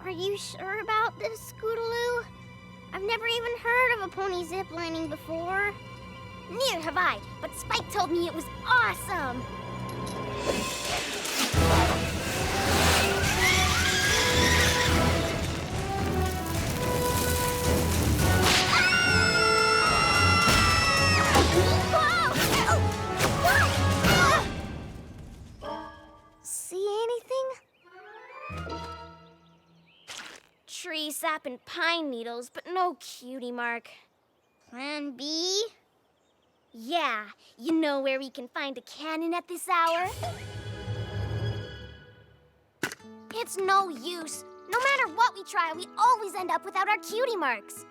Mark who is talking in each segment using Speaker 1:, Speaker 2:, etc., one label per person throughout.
Speaker 1: Are you sure about this, Scootaloo? I've never even heard of a pony ziplining before.
Speaker 2: Neither have I, but Spike told me it was awesome.
Speaker 1: See anything?
Speaker 2: Tree sap and pine needles, but no Cutie Mark.
Speaker 1: Plan B?
Speaker 2: Yeah, you know where we can find a cannon at this hour? It's no use. No matter what we try, we always end up without our Cutie Marks.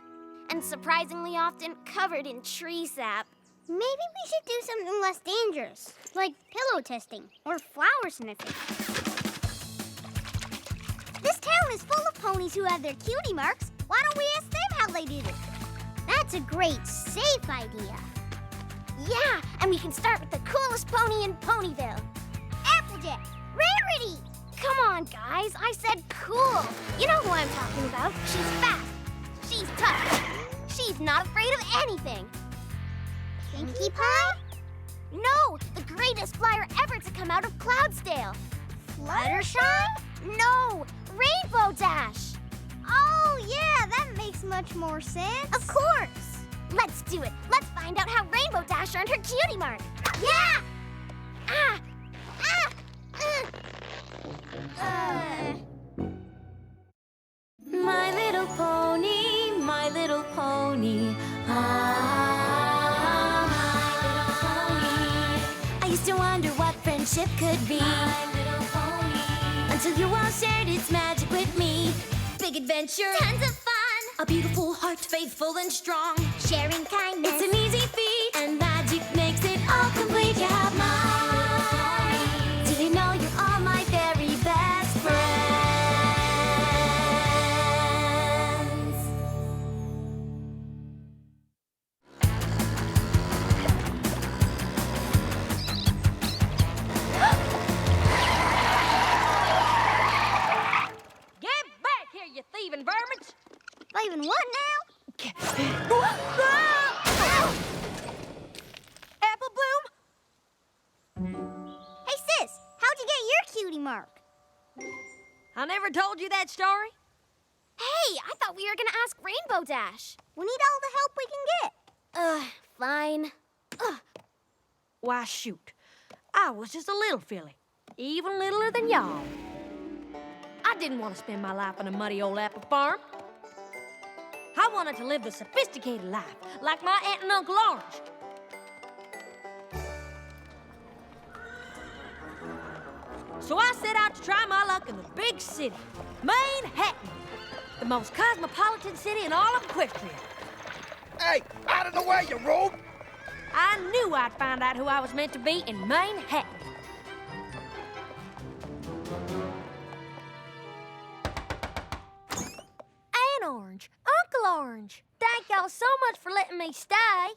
Speaker 2: And surprisingly often covered in tree sap.
Speaker 1: Maybe we should do something less dangerous, like pillow testing or flower sniffing. This town is full of ponies who have their Cutie Marks. Why don't we ask them how they did it? That's a great, safe idea.
Speaker 2: Yeah, and we can start with the coolest pony in Ponyville.
Speaker 1: Applejack, Rarity!
Speaker 2: Come on, guys, I said cool. You know who I'm talking about. She's fast. She's tough. She's not afraid of anything.
Speaker 1: Pinkie Pie?
Speaker 2: No, the greatest flyer ever to come out of Cloudsdale.
Speaker 1: Fluttershy?
Speaker 2: No, Rainbow Dash.
Speaker 1: Oh, yeah, that makes much more sense.
Speaker 2: Of course. Let's do it. Let's find out how Rainbow Dash earned her Cutie Mark.
Speaker 1: Yeah!
Speaker 2: Ah! Ah!
Speaker 3: My little pony, my little pony. Ah, my little pony. I used to wonder what friendship could be. My little pony. Until you all shared its magic with me. Big adventure,
Speaker 2: Tons of fun.
Speaker 3: a beautiful heart, faithful and strong.
Speaker 2: Sharing kindness.
Speaker 3: It's an easy feat, and magic makes it all complete. You have mine. Did you know you're all my very best friends?
Speaker 4: Get back here, you thieving vermins!
Speaker 1: Leaving what now?
Speaker 4: Apple Bloom?
Speaker 1: Hey, sis, how'd you get your Cutie Mark?
Speaker 4: I never told you that story?
Speaker 2: Hey, I thought we were gonna ask Rainbow Dash.
Speaker 1: We need all the help we can get.
Speaker 2: Fine.
Speaker 4: Why, shoot. I was just a little filly, even littler than y'all. I didn't want to spend my life on a muddy old apple farm. I wanted to live the sophisticated life, like my aunt and Uncle Orange. So I set out to try my luck in the big city, Manhattan, the most cosmopolitan city in all of Equestria.
Speaker 5: Hey, out of the way, you rube!
Speaker 4: I knew I'd find out who I was meant to be in Manhattan. Aunt Orange, Uncle Orange, thank y'all so much for letting me stay.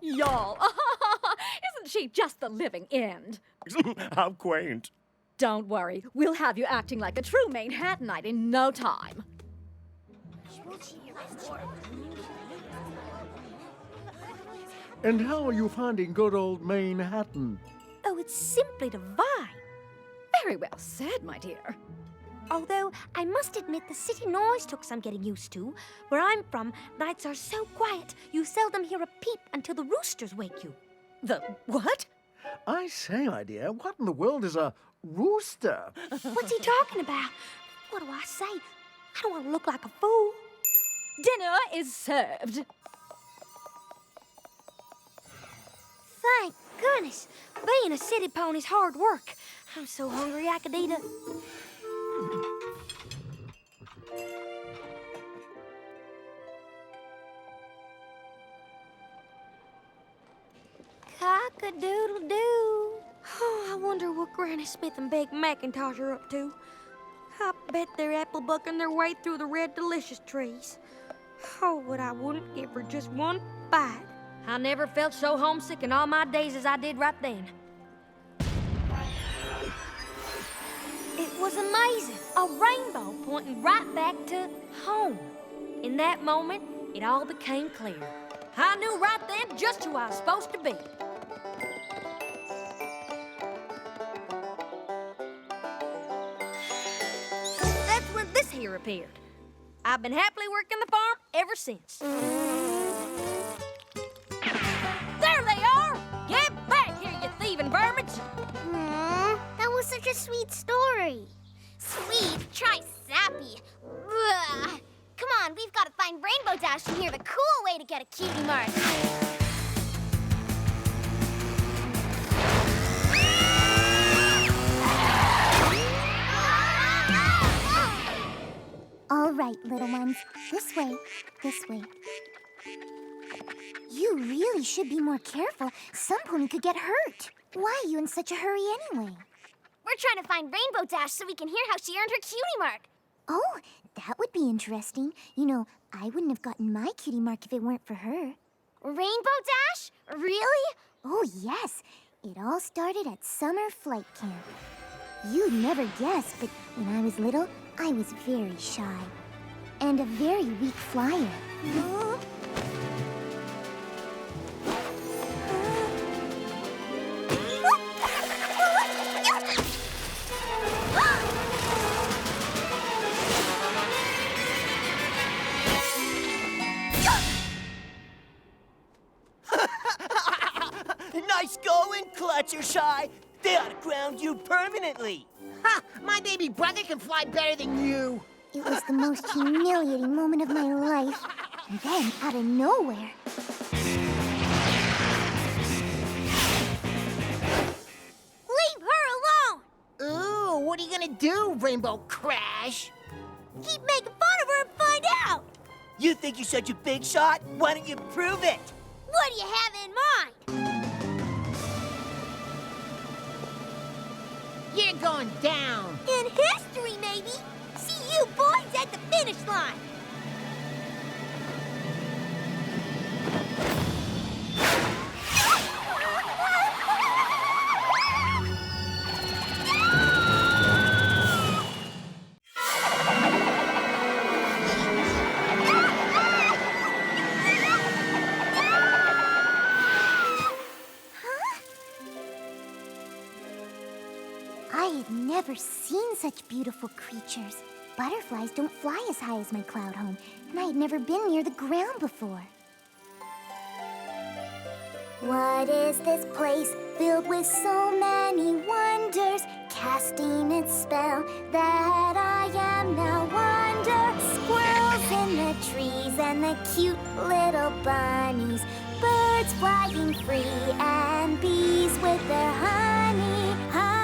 Speaker 6: Y'all, isn't she just the living end?
Speaker 5: How quaint.
Speaker 6: Don't worry, we'll have you acting like a true Manhattanite in no time.
Speaker 7: And how are you finding good old Manhattan?
Speaker 4: Oh, it's simply divine.
Speaker 6: Very well said, my dear.
Speaker 2: Although, I must admit the city noise took some getting used to. Where I'm from, nights are so quiet, you seldom hear a peep until the roosters wake you.
Speaker 6: The what?
Speaker 7: I say, my dear, what in the world is a rooster?
Speaker 2: What's he talking about? What do I say? I don't want to look like a fool.
Speaker 6: Dinner is served.
Speaker 2: Thank goodness. Being a city pony's hard work. I'm so hungry I could eat a... Cock-a-doodle-doo. Oh, I wonder what Granny Smith and Big Macintosh are up to. I bet they're apple bucking their way through the red delicious trees. Oh, what I wouldn't give for just one bite.
Speaker 4: I never felt so homesick in all my days as I did right then.
Speaker 2: It
Speaker 4: was amazing. A rainbow pointing right back to home. In that moment, it all became clear. I knew right then just who I was supposed to be. That's when this here appeared. I've been happily working the farm ever since. There they are! Get back here, you thieving vermins!
Speaker 1: Aw, that was such a sweet story. Sweet? Try sappy. Ugh. Come on, we've got to find Rainbow Dash and hear the cool way to get a cutie mark.
Speaker 8: All right, little ones. This way. This way. You really should be more careful. Some pony could get hurt. Why are you in such a hurry anyway?
Speaker 1: We're trying to find Rainbow Dash so we can hear how she earned her cutie mark.
Speaker 8: Oh, that would be interesting. You know, I wouldn't have gotten my cutie mark if it weren't for her.
Speaker 1: Rainbow Dash? Really?
Speaker 8: Oh, yes. It all started at summer flight camp. You'd never guess, but when I was little, I was very shy. And a very weak flyer.
Speaker 9: Nice going, Clutchershy. They ought to ground you permanently.
Speaker 10: Ha! My baby brother can fly better than you.
Speaker 8: It was the most humiliating moment of my life. And then, out of nowhere...
Speaker 1: Leave her alone!
Speaker 10: Ooh, what are you gonna do, Rainbow Crash?
Speaker 1: Keep making fun of her and find out!
Speaker 9: You think you're such a big shot? Why don't you prove it?
Speaker 1: What do you have in mind?
Speaker 10: You're going down.
Speaker 1: In history, maybe. See you boys at the finish line.
Speaker 8: I had never seen such beautiful creatures. Butterflies don't fly as high as my cloud home, and I had never been near the ground before. What is this place filled with so many wonders, casting its spell that I am now wonder? Squirrels in the trees and the cute little bunnies, birds flying free and bees with their honey, honey.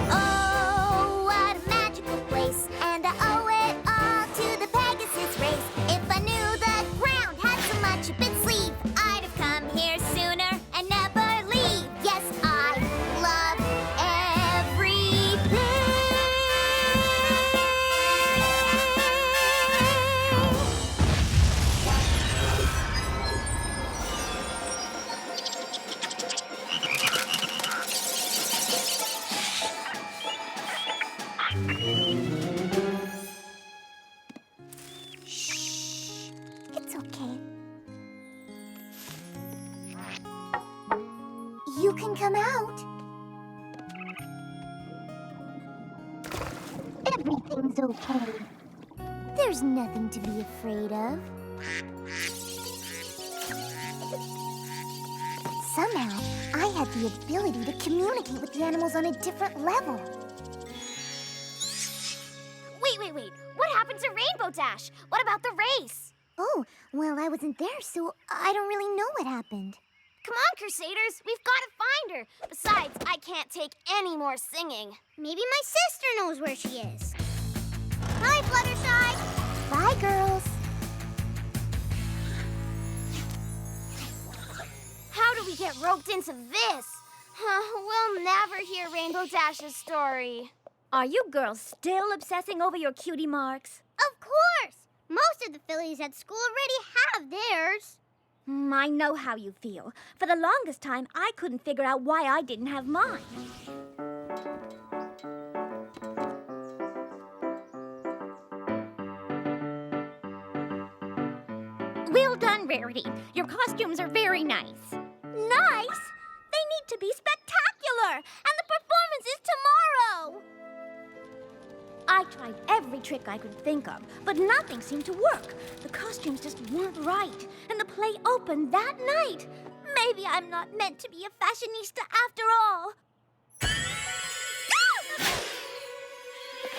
Speaker 8: Oh, what a magical place, and I owe it all to the Pegasus race. If I knew the ground had so much up its sleeve, I'd have come here sooner and never leave. Yes, I love everything. Shh. It's okay. You can come out. Everything's okay. There's nothing to be afraid of. Somehow, I had the ability to communicate with the animals on a different level.
Speaker 1: Wait. What happened to Rainbow Dash? What about the race?
Speaker 8: Oh, well, I wasn't there, so I don't really know what happened.
Speaker 1: Come on, Crusaders. We've got to find her. Besides, I can't take any more singing. Maybe my sister knows where she is. Hi, Fluttershy.
Speaker 8: Bye, girls.
Speaker 1: How do we get roped into this? We'll never hear Rainbow Dash's story.
Speaker 6: Are you girls still obsessing over your cutie marks?
Speaker 1: Of course! Most of the fillies at school already have theirs.
Speaker 8: I know how you feel. For the longest time, I couldn't figure out why I didn't have mine.
Speaker 1: Well done, Rarity. Your costumes are very nice.
Speaker 8: Nice? They need to be spectacular! And the performance is tomorrow! I tried every trick I could think of, but nothing seemed to work. The costumes just weren't right, and the play opened that night. Maybe I'm not meant to be a fashionista after all.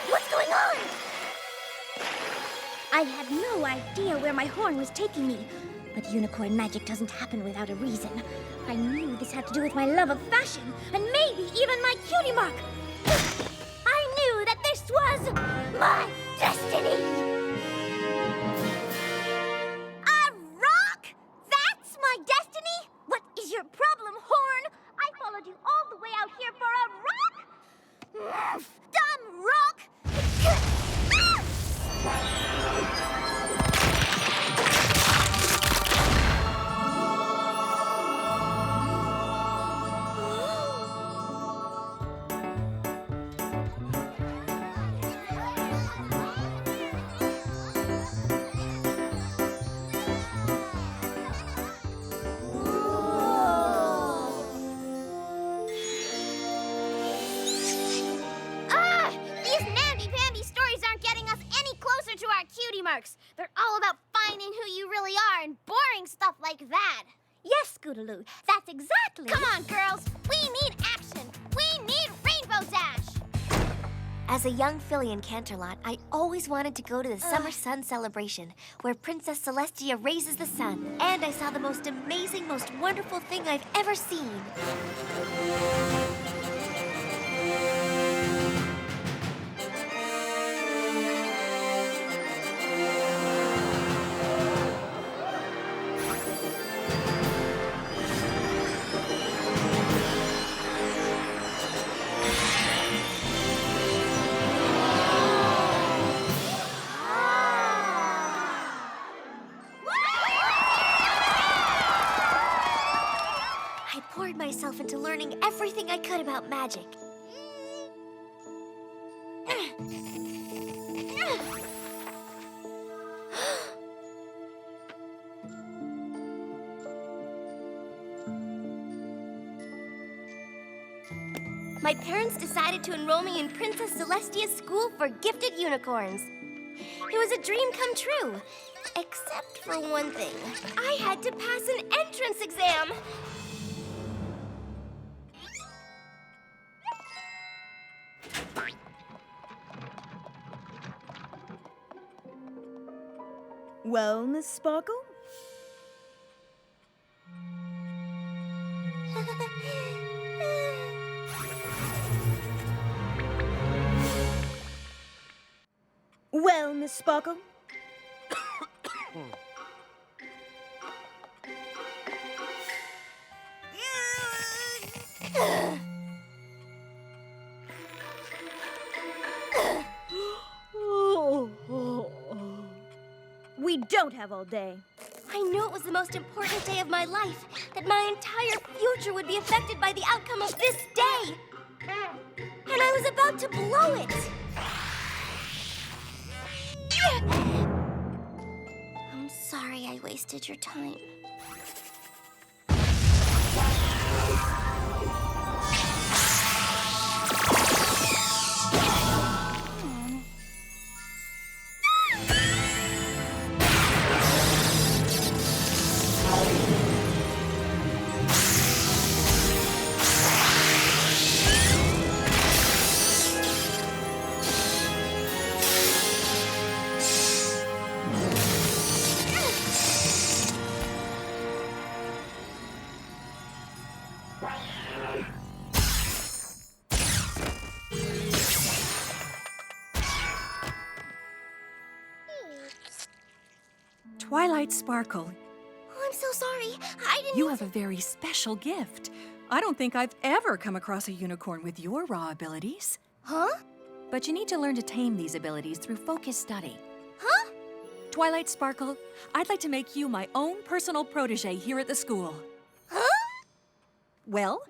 Speaker 8: What's going on? I had no idea where my horn was taking me. But unicorn magic doesn't happen without a reason. I knew this had to do with my love of fashion, and maybe even my cutie mark. I knew that this was my destiny! A rock? That's my destiny? What is your problem, Horn? I followed you all the way out here for a rock? Dumb rock!
Speaker 1: Cutie marks. They're all about finding who you really are and boring stuff like that.
Speaker 8: Yes, Scootaloo, that's exactly.
Speaker 1: Come on, girls. We need action. We need Rainbow Dash.
Speaker 3: As a young filly in Canterlot, I always wanted to go to the Summer Sun Celebration, where Princess Celestia raises the sun. And I saw the most amazing, most wonderful thing I've ever seen. Myself into learning everything I could about magic. My parents decided to enroll me in Princess Celestia's school for gifted unicorns. It was a dream come true, except for one thing. I had to pass an entrance exam.
Speaker 11: Well, Miss Sparkle? Well, Miss Sparkle? We don't have all day.
Speaker 3: I knew it was the most important day of my life, that my entire future would be affected by the outcome of this day. And I was about to blow it. I'm sorry I wasted your time.
Speaker 12: Twilight Sparkle,
Speaker 3: Oh, I'm so sorry. I didn't...
Speaker 12: you have a very special gift. I don't think I've ever come across a unicorn with your raw abilities.
Speaker 3: Huh?
Speaker 12: But you need to learn to tame these abilities through focused study.
Speaker 3: Huh?
Speaker 12: Twilight Sparkle, I'd like to make you my own personal protege here at the school.
Speaker 3: Huh?
Speaker 12: Well?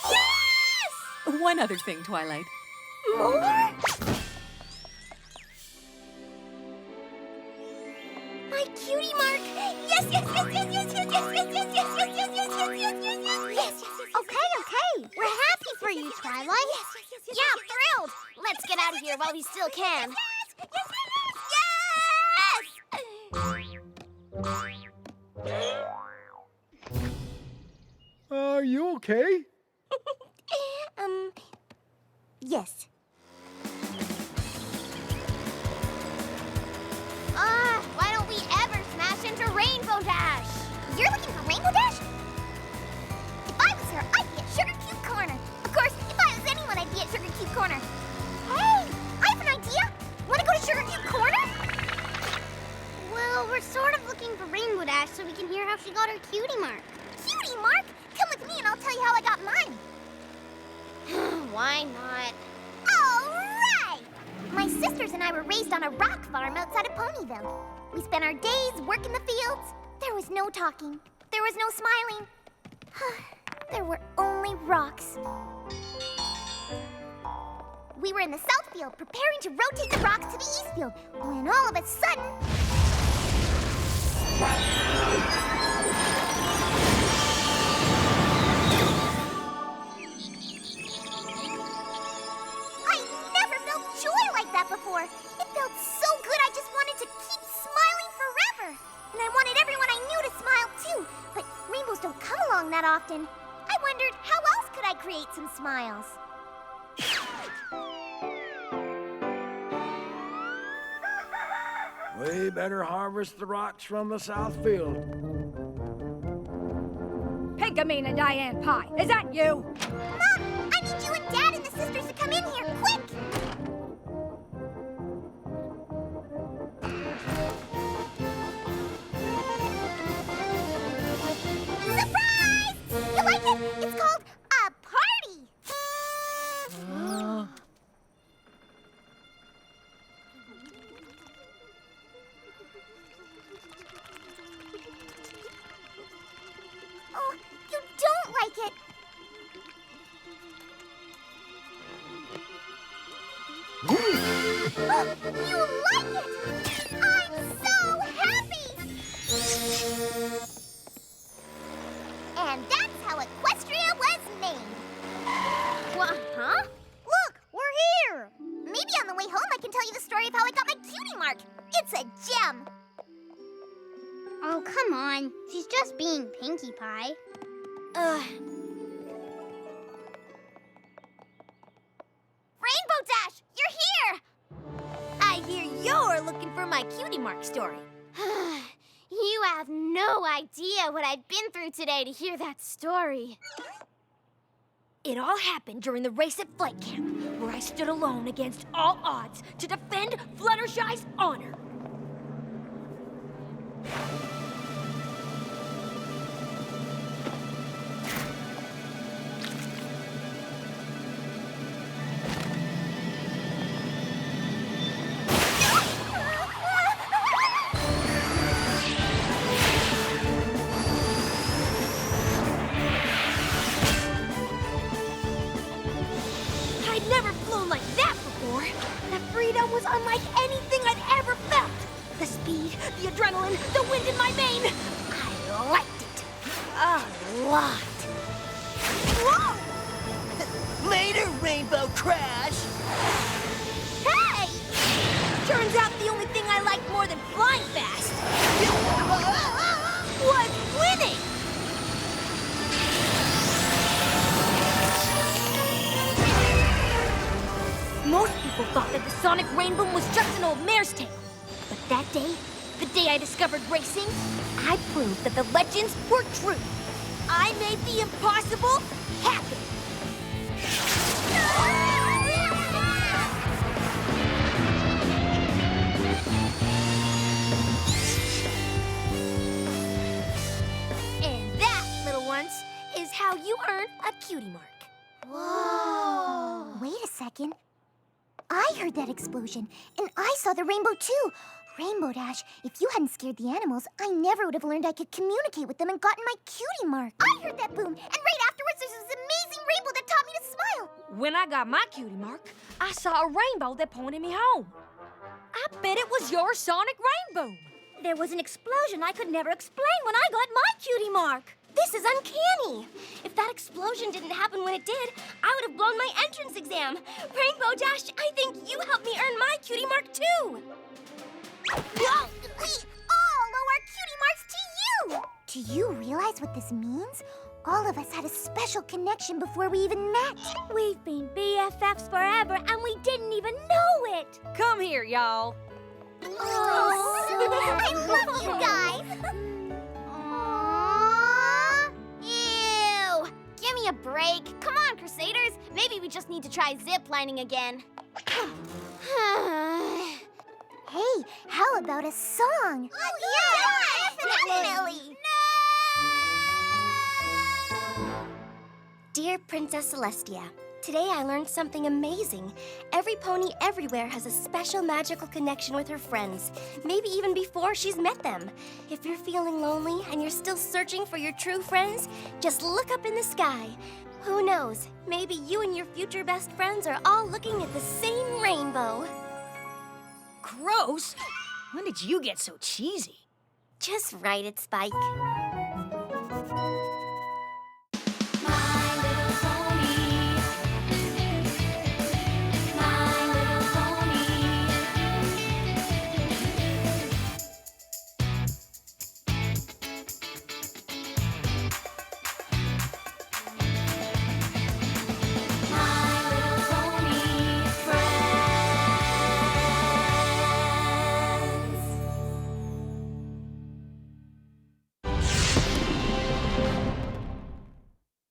Speaker 3: Yes!
Speaker 12: One other thing, Twilight.
Speaker 3: More? My Cutie Mark! Yes, yes, yes, yes, yes, yes, yes, yes, yes, yes, yes, yes, yes, yes, yes, yes, yes.
Speaker 1: Okay. We're happy for you, Twilight.
Speaker 3: Yeah, thrilled. Let's get out of here while we still can.
Speaker 7: Are you okay?
Speaker 3: Yes.
Speaker 1: Why don't we ever smash into Rainbow Dash?
Speaker 3: You're looking for Rainbow Dash? If I was her, I'd be at Sugar Cube Corner. Of course, if I was anyone, I'd be at Sugar Cube Corner. Hey, I have an idea. Want to go to Sugar Cube Corner?
Speaker 1: Well, we're sort of looking for Rainbow Dash so we can hear how she got her Cutie Mark.
Speaker 3: Cutie Mark? Come with me and I'll tell you how I got mine.
Speaker 1: Why not?
Speaker 3: All right! My sisters and I were raised on a rock farm outside of Ponyville. We spent our days working the fields. There was no talking. There was no smiling. There were only rocks. We were in the south field preparing to rotate the rocks to the east field when all of a sudden... I never felt joy like that before. It felt so good I just wanted to keep smiling forever. And I wanted everyone I knew to smile too. But rainbows don't come along that often. I wondered how else could I create some smiles?
Speaker 7: We better harvest the rocks from the south field.
Speaker 6: Pinkamena Diane Pie, is that you?
Speaker 3: Mom, I need you and Dad and the sisters to come in here, quick! Surprise! You like it? It's called a party! Oh, you don't like it! Oh, you like it! I'm so happy! And that's how Equestria was named.
Speaker 1: What, huh?
Speaker 3: Look, we're here! Maybe on the way home I can tell you the story of how I got my Cutie Mark. It's a gem.
Speaker 1: Oh, come on. She's just being Pinkie Pie.
Speaker 3: Rainbow Dash, you're here!
Speaker 1: I hear you're looking for my Cutie Mark story. You have no idea what I've been through today to hear that story.
Speaker 4: It all happened during the race at Flight Camp, where I stood alone against all odds to defend Fluttershy's honor. I'd never flown like that before. That freedom was unlike anything I'd ever felt. The speed, the adrenaline, the wind in my mane. I liked it. A lot.
Speaker 9: Whoa! Later, Rainbow Crash!
Speaker 3: Hey!
Speaker 4: Turns out the only thing I liked more than flying fast was winning. Most people thought that the sonic rainbow was just an old mare's tale. But that day, the day I discovered racing, I proved that the legends were true. I made the impossible happen. And that, little ones, is how you earn a Cutie Mark.
Speaker 3: Whoa! Wait a second.
Speaker 8: I heard that explosion, and I saw the rainbow too. Rainbow Dash, if you hadn't scared the animals, I never would have learned I could communicate with them and gotten my cutie mark. I heard that boom, and right afterwards there's this amazing rainbow that taught me to smile.
Speaker 4: When I got my cutie mark, I saw a rainbow that pointed me home. I bet it was your sonic rainbow.
Speaker 3: There was an explosion I could never explain when I got my cutie mark. This is uncanny. If that explosion didn't happen when it did, I would have blown my entrance exam. Rainbow Dash, I think you helped me earn my cutie mark too.
Speaker 8: Whoa! We all owe our cutie marks to you! Do you realize what this means? All of us had a special connection before we even met.
Speaker 3: We've been BFFs forever and we didn't even know it.
Speaker 4: Come here, y'all.
Speaker 8: Oh, I love you guys!
Speaker 1: Aww. Ew. Give me a break. Come on, Crusaders. Maybe we just need to try zip-lining again.
Speaker 8: Hey, how about a song?
Speaker 1: Oh, yeah!
Speaker 8: Definitely!
Speaker 3: Dear Princess Celestia, today I learned something amazing. Every pony everywhere has a special magical connection with her friends, maybe even before she's met them. If you're feeling lonely and you're still searching for your true friends, just look up in the sky. Who knows, maybe you and your future best friends are all looking at the same rainbow.
Speaker 4: Gross. When did you get so cheesy?
Speaker 3: Just write it, Spike.